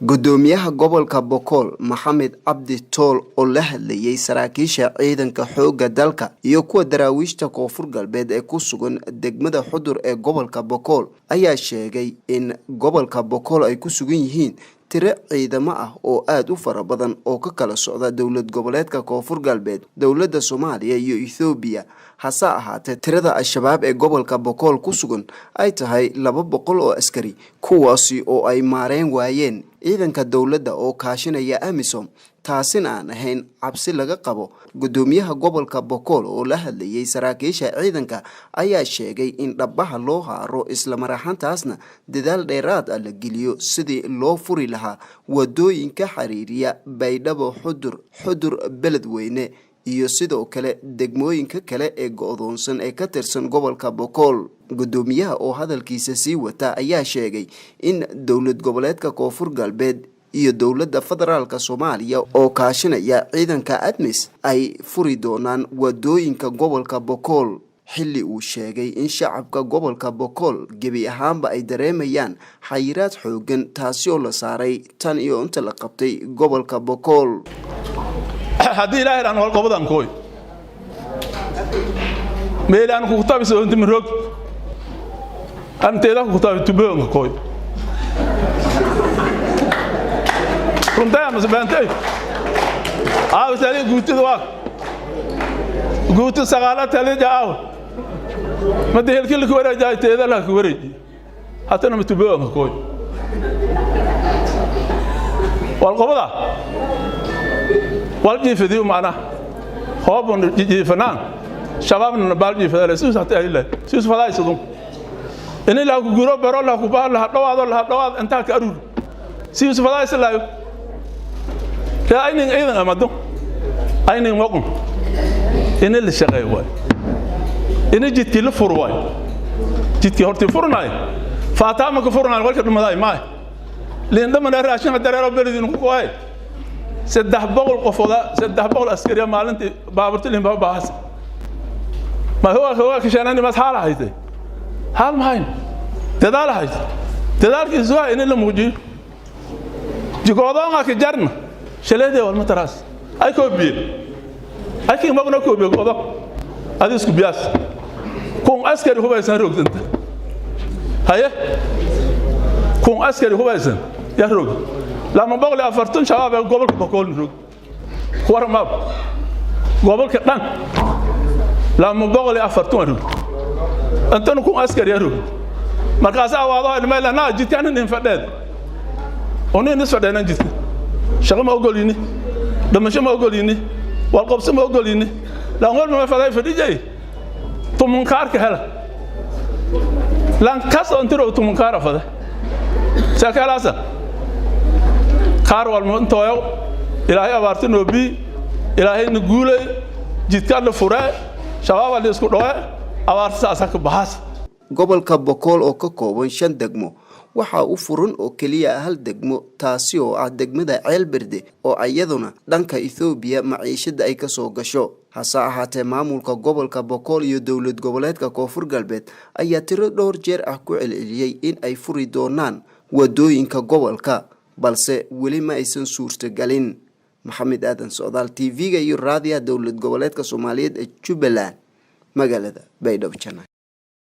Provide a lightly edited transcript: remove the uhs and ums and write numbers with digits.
gudoomiyaha gobolka Boqol Maxamed Cabdi Tool oo la hadlayay saraakiisha ciidanka xoogga dalka iyo kuwa daraawiishta koonfur galbeed ee ku sugan degmada Xudur ee gobolka Boqol ayaa sheegay in gobolka Boqol ay ku sugan yihiin tiro ciidamo ah oo aad u fara badan oo ka kala socda dawlad goboleedka koonfur galbeed dawladda Soomaaliya iyo Ethiopia hase ahaatee tirada al-shabaab ee gobolka Boqol ku sugan ay tahay 200 oo askari kuwaasi oo ay maareen waayeen ciidanka dawladda oo kaashanaya AMISOM taasina aan ahayn cabsi laga qabo gudoomiyaha gobolka Boqol oo la hadlayay saraakiisha ciidanka ayaa sheegay in dhabaha loo haaro isla maraxantaasna dadaal dheeraad ah la geliyo sidii loo furi lahaa wadooyinka xiriiriya Baydhabo Xudur Beledweyne iyo sidoo kale degmooyinka kale ee go'doonsan ee ka tirsan gobolka Boqol gudoomiyaha oo hadalkiisa sii wata ayaa sheegay in dawlad goboleedka koonfur galbeed iyo dawladda federaalka Soomaaliya oo kaashanaya ciidanka ADMIS ay furi doonaan wadooyinka gobolka Boqol xilli uu sheegay in shacabka gobolka Boqol gebi ahaanba ay dareemayaan xayiraad xoogan taasi oo la saaray tan iyo inta la qabtay gobolka Boqol haddii ilaahay aan wal qobadan kooy meelaan ku tabiso inta mirog anteeda ku tabi tubeon kooy runtaa ma sabantay sali guutida waa guutu sagaala tali jaaw ma dehel kil ku wareejay teeda la ku wareejay hatana ma tubeon kooy wal qobada والجيفدي معنا خوابون جيفنان شبابنا بالجيف هذا سوس حتى إلا سوس فلا يصدم إن لا كجورو برا لا كبار لا دواد أنت كأرور سوس فلا يصلا لا أين أمدو أين موقن إن اللي شغال واي إن جيت كل فرواي جيت كهرت فرناي فاتامك فرناي والكل مداي ماي لأن ده من الراشين هذا رأى بلدين كواي سدح بقول أسكرية مالنتي بابرتلهم باباس ما هو كشانني بس حالة هيته حال ماين تدال هيته تدال كيزوا إن اللي موجود جقودان كجرنا شلده والمتراس أي كوبي أي كي ما بنا كوبي قودان هذا سكبياس كون أسكري هو بيسان روك أنت هيا كون أسكري هو بيسان يا روك لما بقول أفرتون شباب قبل بقول نروق ورماب قبل كتان لما بقول أفرتون نروق أنت نكون عسكري نروق مركزا واضح إن ما لنا جيت أنا نفدد أنا نسفد أنا جيت شغل ما أقوليني دمشق ما أقوليني والقبس ما أقوليني لا أقول ما فداي فدي جاي تومن كار كهلا لان كاس أنت رو تومن كار فدا سكالاسا كارول من تويو إلهي أبارتن وبي إلهي نقولي جيتكار لفراء شباب اللي يسكت دوه أبارت ساسك بحث gobolka Boqol oo ka kooban 5 degmo waxa uu furan oo kaliya hal degmo taasi oo ah degmada Ceelbirde oo iyaduna dhanka Ethiopia maciishada ay ka soo gasho hase ahaatee maamulka gobolka Boqol iyo dawlad goboleedka koonfur galbeed ayaa tiro dhowr jeer ah ku celceliyay in ay furi doonaan wadooyinka gobolka balse weli ma aysan suurtagelin maxamed aadan socdaal TV-ga iyo raadiyaha dawlad goboleedka Soomaaliyeed ee Jubaland magaalada Baydhabo.